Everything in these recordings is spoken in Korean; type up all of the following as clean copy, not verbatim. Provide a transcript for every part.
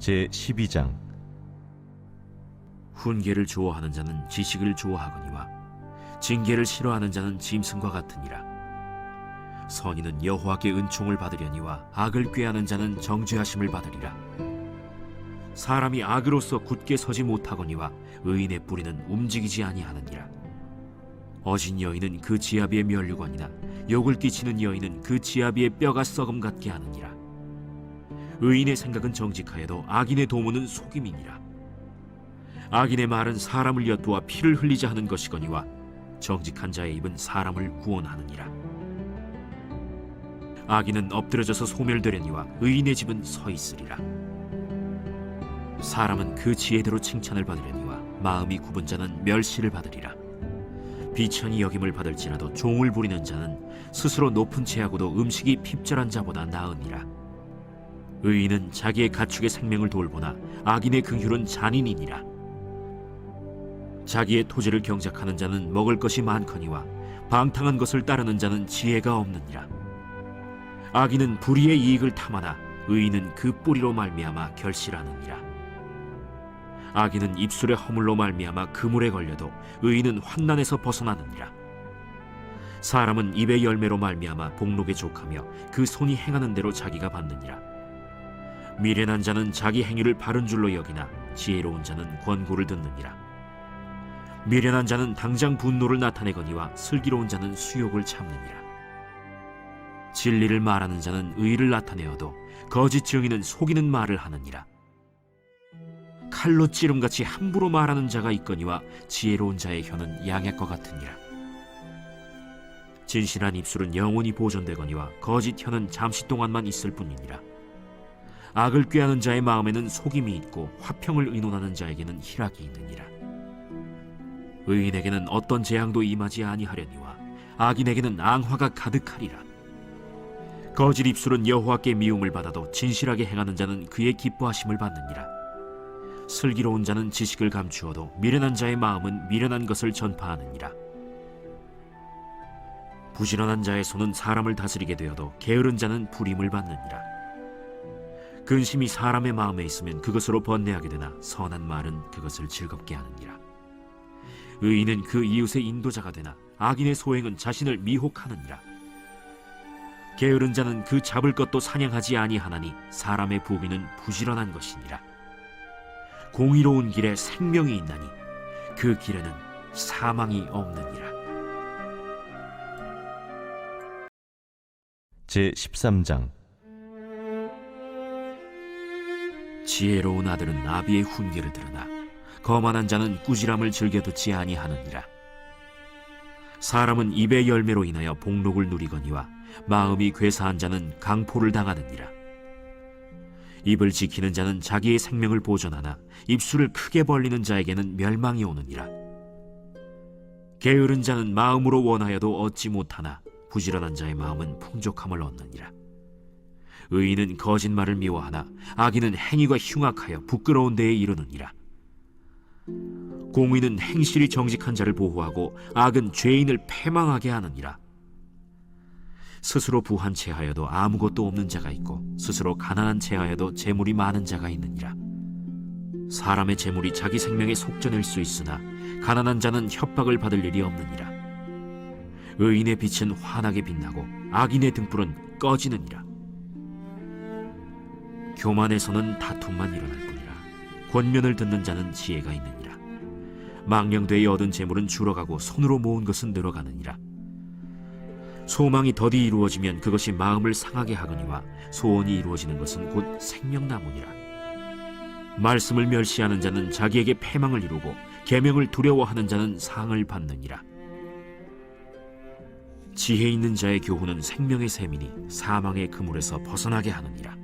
제12장. 훈계를 좋아하는 자는 지식을 좋아하거니와 징계를 싫어하는 자는 짐승과 같으니라. 선인은 여호와께 은총을 받으려니와 악을 꾀하는 자는 정죄하심을 받으리라. 사람이 악으로서 굳게 서지 못하거니와 의인의 뿌리는 움직이지 아니하느니라. 어진 여인은 그 지아비의 면류관이나 욕을 끼치는 여인은 그 지아비의 뼈가 썩음 같게 하느니라. 의인의 생각은 정직하여도 악인의 도모는 속임이니라. 악인의 말은 사람을 엿보아 피를 흘리자 하는 것이거니와 정직한 자의 입은 사람을 구원하느니라. 악인은 엎드려져서 소멸되려니와 의인의 집은 서 있으리라. 사람은 그 지혜대로 칭찬을 받으려니와 마음이 굽은 자는 멸시를 받으리라. 비천히 여김을 받을지라도 종을 부리는 자는 스스로 높은 채하고도 음식이 핍절한 자보다 나으니라. 의인은 자기의 가축의 생명을 돌보나 악인의 긍휼은 잔인이니라. 자기의 토지를 경작하는 자는 먹을 것이 많거니와 방탕한 것을 따르는 자는 지혜가 없느니라. 악인은 불의의 이익을 탐하나 의인은 그 뿌리로 말미암아 결실하느니라. 악인은 입술의 허물로 말미암아 그물에 걸려도 의인은 환난에서 벗어나느니라. 사람은 입의 열매로 말미암아 복록에 족하며 그 손이 행하는 대로 자기가 받느니라. 미련한 자는 자기 행위를 바른 줄로 여기나 지혜로운 자는 권고를 듣느니라. 미련한 자는 당장 분노를 나타내거니와 슬기로운 자는 수욕을 참느니라. 진리를 말하는 자는 의를 나타내어도 거짓 증인은 속이는 말을 하느니라. 칼로 찌름같이 함부로 말하는 자가 있거니와 지혜로운 자의 혀는 양약과 같으니라. 진실한 입술은 영원히 보존되거니와 거짓 혀는 잠시 동안만 있을 뿐이니라. 악을 꾀하는 자의 마음에는 속임이 있고 화평을 의논하는 자에게는 희락이 있느니라. 의인에게는 어떤 재앙도 임하지 아니하려니와 악인에게는 앙화가 가득하리라. 거짓 입술은 여호와께 미움을 받아도 진실하게 행하는 자는 그의 기뻐하심을 받느니라. 슬기로운 자는 지식을 감추어도 미련한 자의 마음은 미련한 것을 전파하느니라. 부지런한 자의 손은 사람을 다스리게 되어도 게으른 자는 불임을 받느니라. 근심이 사람의 마음에 있으면 그것으로 번뇌하게 되나 선한 말은 그것을 즐겁게 하느니라. 의인은 그 이웃의 인도자가 되나 악인의 소행은 자신을 미혹하느니라. 게으른 자는 그 잡을 것도 사냥하지 아니하나니 사람의 부귀는 부지런한 것이니라. 공의로운 길에 생명이 있나니 그 길에는 사망이 없느니라. 제13장. 지혜로운 아들은 아비의 훈계를 들으나 거만한 자는 꾸지람을 즐겨 듣지 아니하느니라. 사람은 입의 열매로 인하여 복록을 누리거니와 마음이 괴사한 자는 강포를 당하느니라. 입을 지키는 자는 자기의 생명을 보존하나 입술을 크게 벌리는 자에게는 멸망이 오느니라. 게으른 자는 마음으로 원하여도 얻지 못하나 부지런한 자의 마음은 풍족함을 얻느니라. 의인은 거짓말을 미워하나 악인은 행위가 흉악하여 부끄러운 데에 이르느니라. 공의는 행실이 정직한 자를 보호하고 악은 죄인을 패망하게 하느니라. 스스로 부한 채하여도 아무것도 없는 자가 있고 스스로 가난한 채하여도 재물이 많은 자가 있느니라. 사람의 재물이 자기 생명에 속전일 수 있으나 가난한 자는 협박을 받을 일이 없느니라. 의인의 빛은 환하게 빛나고 악인의 등불은 꺼지느니라. 교만에서는 다툼만 일어날 뿐이라. 권면을 듣는 자는 지혜가 있느니라. 망령되이 얻은 재물은 줄어가고 손으로 모은 것은 늘어가느니라. 소망이 더디 이루어지면 그것이 마음을 상하게 하거니와 소원이 이루어지는 것은 곧 생명나무니라. 말씀을 멸시하는 자는 자기에게 패망을 이루고 계명을 두려워하는 자는 상을 받느니라. 지혜 있는 자의 교훈은 생명의 샘이니 사망의 그물에서 벗어나게 하느니라.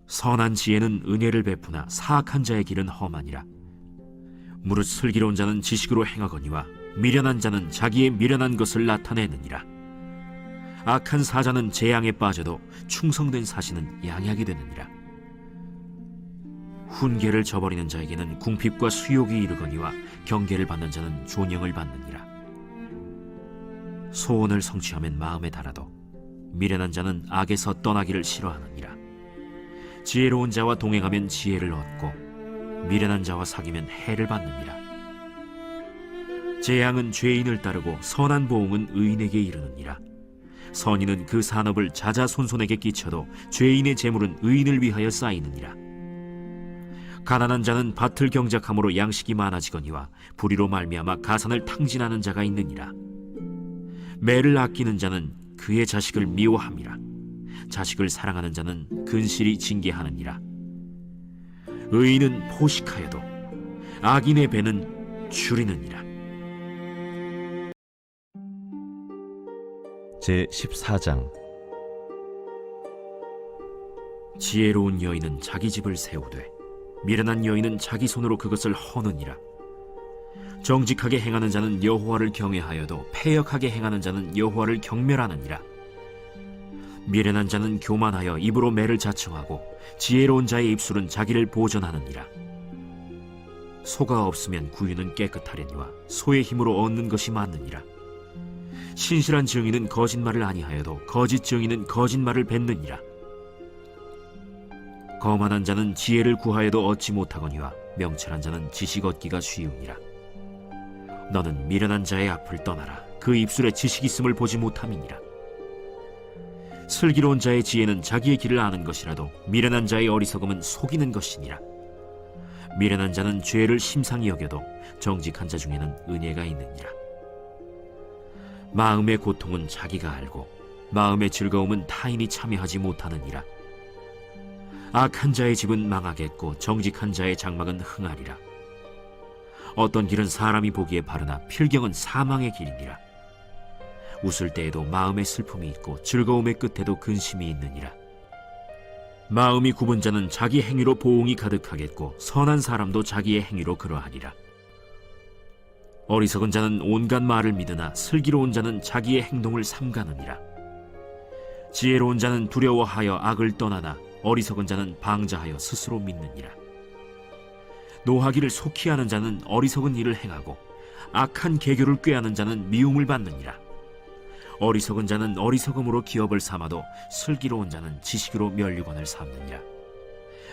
선한 지혜는 은혜를 베푸나 사악한 자의 길은 험하니라. 무릇 슬기로운 자는 지식으로 행하거니와 미련한 자는 자기의 미련한 것을 나타내느니라. 악한 사자는 재앙에 빠져도 충성된 사신은 양약이 되느니라. 훈계를 저버리는 자에게는 궁핍과 수욕이 이르거니와 경계를 받는 자는 존영을 받느니라. 소원을 성취하면 마음에 달아도 미련한 자는 악에서 떠나기를 싫어하느니라. 지혜로운 자와 동행하면 지혜를 얻고 미련한 자와 사귀면 해를 받느니라. 재앙은 죄인을 따르고 선한 보응은 의인에게 이르느니라. 선인은 그 산업을 자자손손에게 끼쳐도 죄인의 재물은 의인을 위하여 쌓이느니라. 가난한 자는 밭을 경작함으로 양식이 많아지거니와 불의로 말미암아 가산을 탕진하는 자가 있느니라. 매를 아끼는 자는 그의 자식을 미워함이라. 자식을 사랑하는 자는 근실이 징계하느니라. 의인은 포식하여도 악인의 배는 줄이느니라. 제14장. 지혜로운 여인은 자기 집을 세우되 미련한 여인은 자기 손으로 그것을 허느니라. 정직하게 행하는 자는 여호와를 경외하여도 패역하게 행하는 자는 여호와를 경멸하느니라. 미련한 자는 교만하여 입으로 매를 자청하고 지혜로운 자의 입술은 자기를 보전하느니라. 소가 없으면 구유는 깨끗하려니와 소의 힘으로 얻는 것이 많느니라. 신실한 증인은 거짓말을 아니하여도 거짓 증인은 거짓말을 뱉느니라. 거만한 자는 지혜를 구하여도 얻지 못하거니와 명철한 자는 지식 얻기가 쉬우니라. 너는 미련한 자의 앞을 떠나라. 그 입술에 지식 있음을 보지 못함이니라. 슬기로운 자의 지혜는 자기의 길을 아는 것이라도 미련한 자의 어리석음은 속이는 것이니라. 미련한 자는 죄를 심상히 여겨도 정직한 자 중에는 은혜가 있느니라. 마음의 고통은 자기가 알고 마음의 즐거움은 타인이 참여하지 못하느니라. 악한 자의 집은 망하겠고 정직한 자의 장막은 흥하리라. 어떤 길은 사람이 보기에 바르나 필경은 사망의 길이니라. 웃을 때에도 마음의 슬픔이 있고 즐거움의 끝에도 근심이 있느니라. 마음이 굽은 자는 자기 행위로 보응이 가득하겠고 선한 사람도 자기의 행위로 그러하리라. 어리석은 자는 온갖 말을 믿으나 슬기로운 자는 자기의 행동을 삼가느니라. 지혜로운 자는 두려워하여 악을 떠나나 어리석은 자는 방자하여 스스로 믿느니라. 노하기를 속히 하는 자는 어리석은 일을 행하고 악한 계교를 꾀하는 자는 미움을 받느니라. 어리석은 자는 어리석음으로 기업을 삼아도 슬기로운 자는 지식으로 면류관을 삼느니라.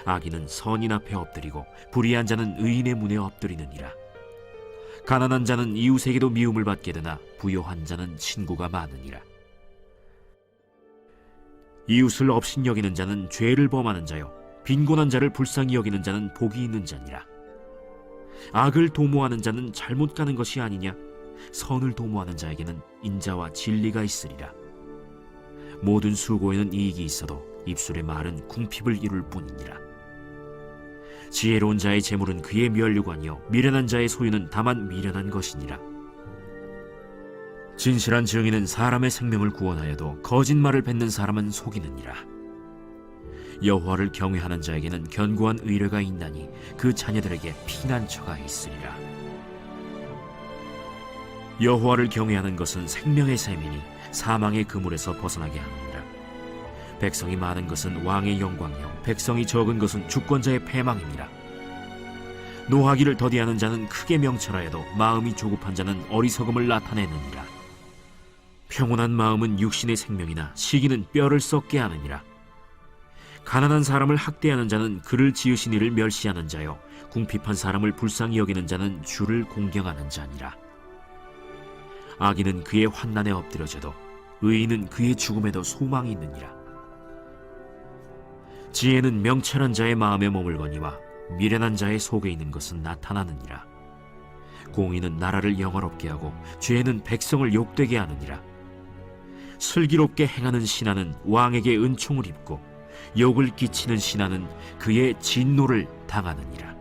악인은 선인 앞에 엎드리고 불의한 자는 의인의 문에 엎드리느니라. 가난한 자는 이웃에게도 미움을 받게 되나 부요한 자는 친구가 많으니라. 이웃을 업신여기는 자는 죄를 범하는 자요 빈곤한 자를 불쌍히 여기는 자는 복이 있는 자니라. 악을 도모하는 자는 잘못 가는 것이 아니냐? 선을 도모하는 자에게는 인자와 진리가 있으리라. 모든 수고에는 이익이 있어도 입술의 말은 궁핍을 이룰 뿐이니라. 지혜로운 자의 재물은 그의 면류관이요 미련한 자의 소유는 다만 미련한 것이니라. 진실한 증인은 사람의 생명을 구원하여도 거짓말을 뱉는 사람은 속이느니라. 여호와를 경외하는 자에게는 견고한 의뢰가 있나니 그 자녀들에게 피난처가 있으리라. 여호와를 경외하는 것은 생명의 샘이니 사망의 그물에서 벗어나게 하느니라. 백성이 많은 것은 왕의 영광이요 백성이 적은 것은 주권자의 패망이니라. 노하기를 더디하는 자는 크게 명철하여도 마음이 조급한 자는 어리석음을 나타내느니라. 평온한 마음은 육신의 생명이나 시기는 뼈를 썩게 하느니라. 가난한 사람을 학대하는 자는 그를 지으신 이를 멸시하는 자요 궁핍한 사람을 불쌍히 여기는 자는 주를 공경하는 자니라. 악인은 그의 환난에 엎드려져도 의인은 그의 죽음에도 소망이 있느니라. 지혜는 명철한 자의 마음에 머물거니와 미련한 자의 속에 있는 것은 나타나느니라. 공의는 나라를 영화롭게 하고 죄는 백성을 욕되게 하느니라. 슬기롭게 행하는 신하는 왕에게 은총을 입고 욕을 끼치는 신하는 그의 진노를 당하느니라.